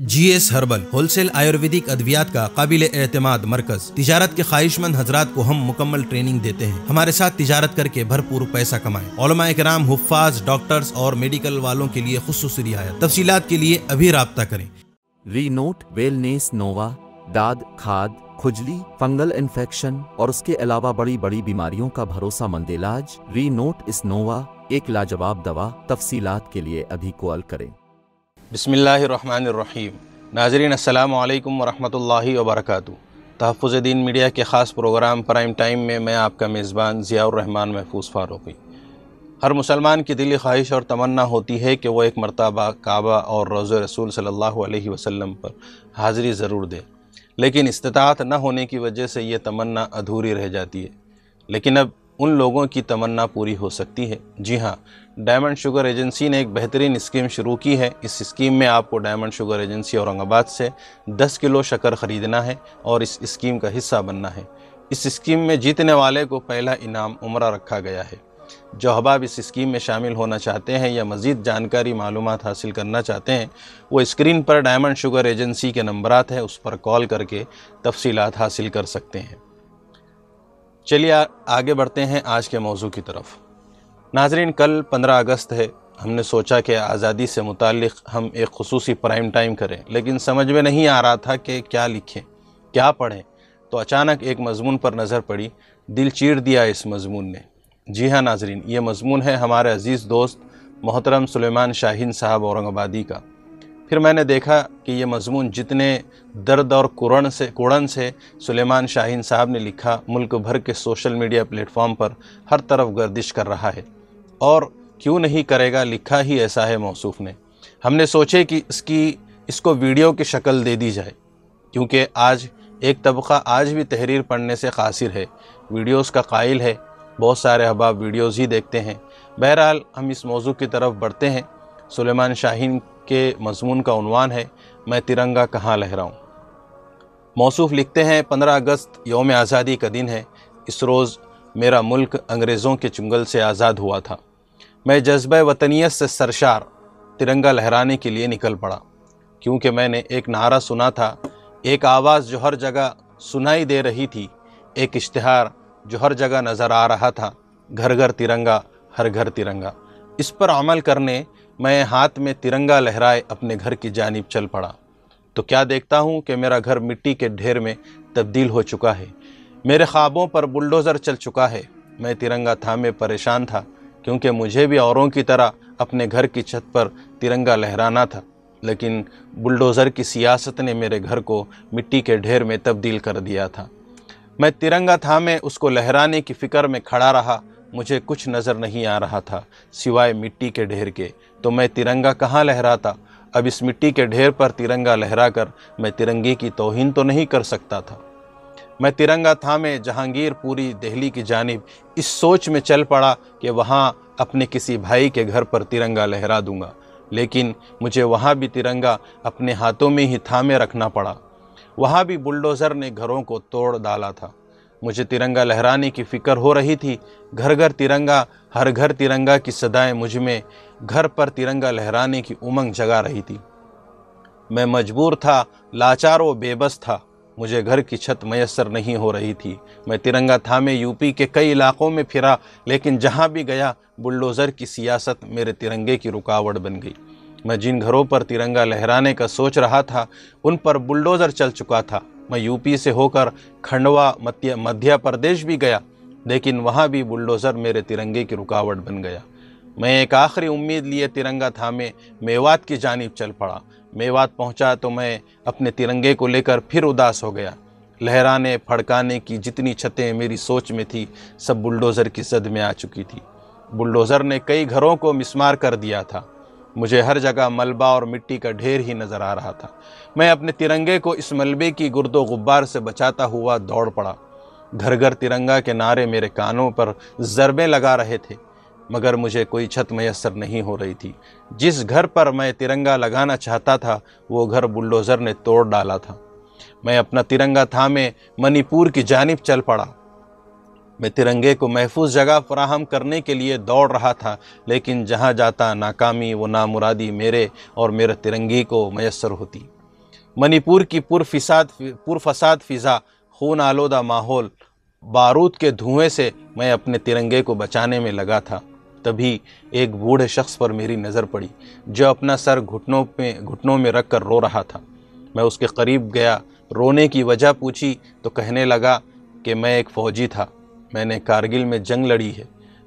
GS herbal wholesale Ayurvedic अद्वियात का काबिल एतमाद मरकज। तिजारत के ख्वाहिशमंद हजरात को हम मुकम्मल ट्रेनिंग देते हैं। हमारे साथ तिजारत करके भरपूर पैसा कमाएं। उलमाए किराम, हुफ्फाज, डॉक्टर्स और मेडिकल वालों के लिए खुसूसी रियायत। तफसीलात के लिए अभी राब्ता करें। रीनोट वेलनेस नोवा दाद, खाद, खुजली, फंगल इन्फेक्शन और उसके अलावा बड़ी बड़ी बीमारियों का भरोसामंद इलाज। रीनोट इस नोवा एक लाजवाब दवा। तफसीलात के लिए अभी कॉल करें। बिस्मिल्लाहिर्रहमानिर्रहीम। नाज़रीन अस्सलामु अलैकुम वरहमतुल्लाहि वबरकातुहू। तहफ़्फ़ुज़ दीन मीडिया के ख़ास प्रोग्राम प्राइम टाइम में मैं आपका मेज़बान ज़ियाउर रहमान महफूज़ फ़ारूक़ी। हर मुसलमान की दिली ख्वाहिश और तमन्ना होती है कि वो एक मरतबा काबा और रोज़े रसूल सल्लल्लाहु अलैहि वसल्लम पर हाज़िरी ज़रूर दे, लेकिन इस्तिताअत न होने की वजह से ये तमन्ना अधूरी रह जाती है। लेकिन अब उन लोगों की तमन्ना पूरी हो सकती है। जी हाँ, डायमंड शुगर एजेंसी ने एक बेहतरीन स्कीम शुरू की है। इस स्कीम में आपको डायमंड शुगर एजेंसी औरंगाबाद से 10 किलो शक्कर ख़रीदना है और इस स्कीम का हिस्सा बनना है। इस स्कीम में जीतने वाले को पहला इनाम उम्रा रखा गया है। जो अहबाब इस स्कीम में शामिल होना चाहते हैं या मज़ीद जानकारी मालूमात हासिल करना चाहते हैं, वो स्क्रीन पर डायमंड शुगर एजेंसी के नंबरात हैं, उस पर कॉल करके तफसीलात हासिल कर सकते हैं। चलिए आगे बढ़ते हैं आज के मौजू की तरफ। नाज़रीन, कल 15 अगस्त है। हमने सोचा कि आज़ादी से मुताल्लिक़ हम एक ख़ुसूसी प्राइम टाइम करें, लेकिन समझ में नहीं आ रहा था कि क्या लिखें, क्या पढ़ें। तो अचानक एक मज़मून पर नज़र पड़ी। दिल चीर दिया इस मज़मून ने। जी हाँ नाज़रीन, ये मज़मून है हमारे अज़ीज़ दोस्त मोहतरम सुलेमान शाहीन साहब औरंगाबादी का। फिर मैंने देखा कि ये मज़मून जितने दर्द और कुड़न से सुलेमान शाहीन साहब ने लिखा, मुल्क भर के सोशल मीडिया प्लेटफॉर्म पर हर तरफ गर्दिश कर रहा है। और क्यों नहीं करेगा, लिखा ही ऐसा है मौसूफ़ ने। हमने सोचे कि इसको वीडियो की शक्ल दे दी जाए, क्योंकि आज एक तबक़ा आज भी तहरीर पढ़ने से क़ासिर है, वीडियोज़ का कायल है। बहुत सारे अहबाब वीडियोज़ ही देखते हैं। बहरहाल हम इस मौजू की तरफ बढ़ते हैं। सुलेमान शाहीन के मज़मून का उन्वान है, मैं तिरंगा कहाँ लहराऊँ। मौसूफ़ लिखते हैं, 15 अगस्त यौम आज़ादी का दिन है। इस रोज़ मेरा मुल्क अंग्रेज़ों के चुंगल से आज़ाद हुआ था। मैं जज्बे वतनियत से सरशार तिरंगा लहराने के लिए निकल पड़ा, क्योंकि मैंने एक नारा सुना था, एक आवाज़ जो हर जगह सुनाई दे रही थी, एक इश्तिहार जो हर जगह नज़र आ रहा था, घर घर तिरंगा, हर घर तिरंगा। इस पर अमल करने मैं हाथ में तिरंगा लहराए अपने घर की जानिब चल पड़ा, तो क्या देखता हूँ कि मेरा घर मिट्टी के ढेर में तब्दील हो चुका है। मेरे ख्वाबों पर बुलडोज़र चल चुका है। मैं तिरंगा थामे परेशान था, क्योंकि मुझे भी औरों की तरह अपने घर की छत पर तिरंगा लहराना था, लेकिन बुलडोज़र की सियासत ने मेरे घर को मिट्टी के ढेर में तब्दील कर दिया था। मैं तिरंगा थामे उसको लहराने की फ़िक्र में खड़ा रहा। मुझे कुछ नज़र नहीं आ रहा था सिवाय मिट्टी के ढेर के। तो मैं तिरंगा कहाँ लहराता। अब इस मिट्टी के ढेर पर तिरंगा लहरा कर मैं तिरंगे की तौहीन तो नहीं कर सकता था। मैं तिरंगा थामे जहांगीर पूरी दिल्ली की जानिब इस सोच में चल पड़ा कि वहाँ अपने किसी भाई के घर पर तिरंगा लहरा दूंगा, लेकिन मुझे वहाँ भी तिरंगा अपने हाथों में ही थामे रखना पड़ा। वहाँ भी बुलडोज़र ने घरों को तोड़ डाला था। मुझे तिरंगा लहराने की फ़िक्र हो रही थी। घर घर तिरंगा, हर घर तिरंगा की सदाएं मुझ में घर पर तिरंगा लहराने की उमंग जगा रही थी। मैं मजबूर था, लाचार व बेबस था। मुझे घर की छत मैसर नहीं हो रही थी। मैं तिरंगा थामे यूपी के कई इलाक़ों में फिरा, लेकिन जहाँ भी गया बुलडोज़र की सियासत मेरे तिरंगे की रुकावट बन गई। मैं जिन घरों पर तिरंगा लहराने का सोच रहा था, उन पर बुलडोज़र चल चुका था। मैं यूपी से होकर खंडवा मध्य प्रदेश भी गया, लेकिन वहाँ भी बुलडोज़र मेरे तिरंगे की रुकावट बन गया। मैं एक आखिरी उम्मीद लिए तिरंगा थामे मेवात की जानिब चल पड़ा। मेवात पहुँचा तो मैं अपने तिरंगे को लेकर फिर उदास हो गया। लहराने फड़काने की जितनी छतें मेरी सोच में थी, सब बुलडोज़र की जद में आ चुकी थी। बुलडोज़र ने कई घरों को मिस्मार कर दिया था। मुझे हर जगह मलबा और मिट्टी का ढेर ही नज़र आ रहा था। मैं अपने तिरंगे को इस मलबे की गुर्दो गुब्बार से बचाता हुआ दौड़ पड़ा। घर घर तिरंगा के नारे मेरे कानों पर ज़रबे लगा रहे थे, मगर मुझे कोई छत मैसर नहीं हो रही थी। जिस घर पर मैं तिरंगा लगाना चाहता था, वो घर बुलडोज़र ने तोड़ डाला था। मैं अपना तिरंगा थामे मणिपुर की जानिब चल पड़ा। मैं तिरंगे को महफूज जगह फराहम करने के लिए दौड़ रहा था, लेकिन जहाँ जाता नाकामी व नामुरादी मेरे और मेरे तिरंगे को मैसर होती। منی پور کی پرفساد فضا، خون آلودہ ماحول، بارود کے دھوئیں سے میں اپنے ترنگے کو بچانے میں لگا تھا۔ تبھی ایک بوڑھے شخص پر میری نظر پڑی جو اپنا سر گھٹنوں میں رکھ کر رو رہا تھا۔ میں اس کے قریب گیا، رونے کی وجہ پوچھی تو کہنے لگا کہ میں ایک فوجی تھا، میں نے کارگل میں جنگ لڑی ہے۔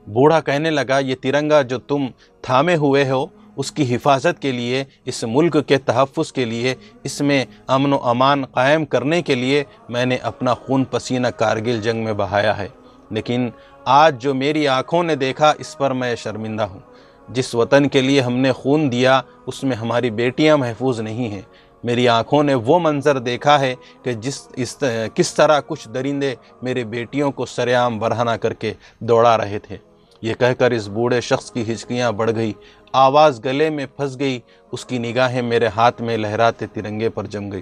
بوڑھا کہنے لگا، یہ ترنگا جو تم تھامے ہوئے ہو، اس کی حفاظت کے لیے، اس ملک کے تحفظ کے لیے، اس میں امن و امان قائم کرنے کے لیے میں نے اپنا خون پسینہ کارگل جنگ میں بہایا ہے، لیکن آج جو میری آنکھوں نے دیکھا اس پر میں شرمندہ ہوں۔ جس وطن کے لیے ہم نے خون دیا اس میں ہماری بیٹیاں محفوظ نہیں ہیں۔ میری آنکھوں نے وہ منظر دیکھا ہے کہ کس طرح کچھ درندے میرے بیٹیوں کو سرعام برہنہ کر کے دوڑا رہے تھے۔ یہ کہہ کر اس بوڑھے شخص کی ہچکیاں بڑھ گئی، آواز گلے میں پھنس گئی، اس کی نگاہیں میرے ہاتھ میں لہراتے ترنگے پر جم گئی۔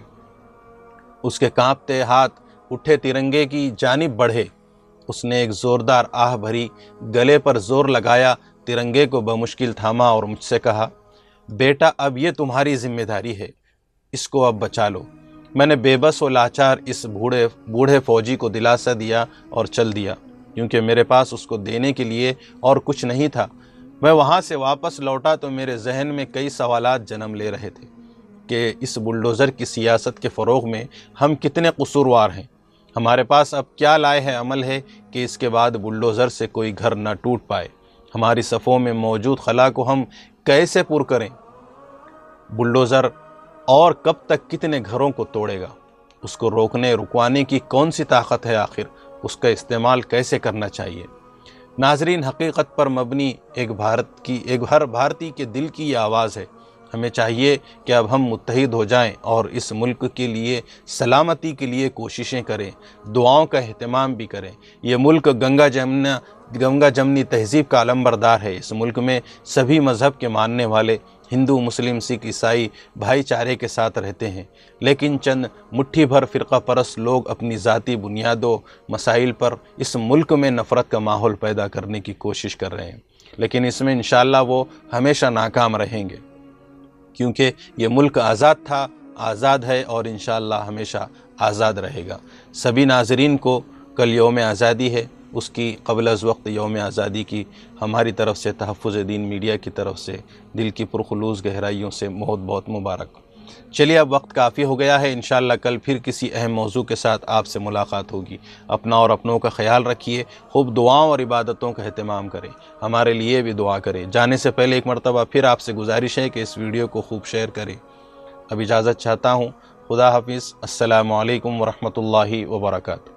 اس کے کانپتے ہاتھ اٹھے ترنگے کی جانب بڑھے، اس نے ایک زوردار آہ بھری، گلے پر زور لگایا، ترنگے کو بمشکل تھاما اور مجھ سے کہا، بیٹا اب یہ تمہاری ذمہ داری ہے، اس کو اب بچا لو۔ میں نے بے بس و لاچار اس بوڑھے فوجی کو دلاسا دیا اور چل دیا، کیونکہ میرے پاس اس کو دینے کے لیے اور کچھ نہیں تھا۔ میں وہاں سے واپس لوٹا تو میرے ذہن میں کئی سوالات جنم لے رہے تھے کہ اس بلڈوزر کی سیاست کے فروغ میں ہم کتنے قصوروار ہیں۔ ہمارے پاس اب کیا لائحہ عمل ہے کہ اس کے بعد بلڈوزر سے کوئی گھر نہ ٹوٹ پائے؟ ہماری صفوں میں موجود خلا کو ہم کیسے پر کریں؟ بلڈوزر اور کب تک کتنے گھروں کو توڑے گا؟ اس کو رکوانے کی کون سی طاقت ہے آخر؟ اس کا استعمال کیسے کرنا چاہیے؟ ناظرین، حقیقت پر مبنی ایک ہر بھارتی کے دل کی یہ آواز ہے۔ ہمیں چاہیے کہ اب ہم متحد ہو جائیں اور اس ملک کے لیے، سلامتی کے لیے کوششیں کریں، دعاؤں کا اہتمام بھی کریں۔ یہ ملک گنگا جمنی تہذیب کا علمبردار ہے۔ اس ملک میں سبھی مذہب کے ماننے والے، ہندو، مسلم، سکھ، عیسائی بھائی چارے کے ساتھ رہتے ہیں، لیکن چند مٹھی بھر فرقہ پرست لوگ اپنی ذاتی بنیادوں مسائل پر اس ملک میں نفرت کا ماحول پیدا کرنے کی کوشش کر رہے ہیں، لیکن اس میں انشاءاللہ وہ ہمیشہ ناکام رہیں گے، کیونکہ یہ ملک آزاد تھا، آزاد ہے اور انشاءاللہ ہمیشہ آزاد رہے گا۔ سبھی ناظرین کو کل یوم آزادی ہے، اس کی قبل از وقت یوم آزادی کی ہماری طرف سے، تحفظ دین میڈیا کی طرف سے دل کی پرخلوص گہرائیوں سے بہت بہت مبارک۔ چلیے اب وقت کافی ہو گیا ہے، انشاءاللہ کل پھر کسی اہم موضوع کے ساتھ آپ سے ملاقات ہوگی۔ اپنا اور اپنوں کا خیال رکھیے، خوب دعاؤں اور عبادتوں کا اہتمام کریں، ہمارے لیے بھی دعا کریں۔ جانے سے پہلے ایک مرتبہ پھر آپ سے گزارش ہے کہ اس ویڈیو کو خوب شیئر کریں۔ اب اجازت چاہتا ہوں، خدا حافظ، السلام علیکم ورحمۃ اللہ وبرکاتہ۔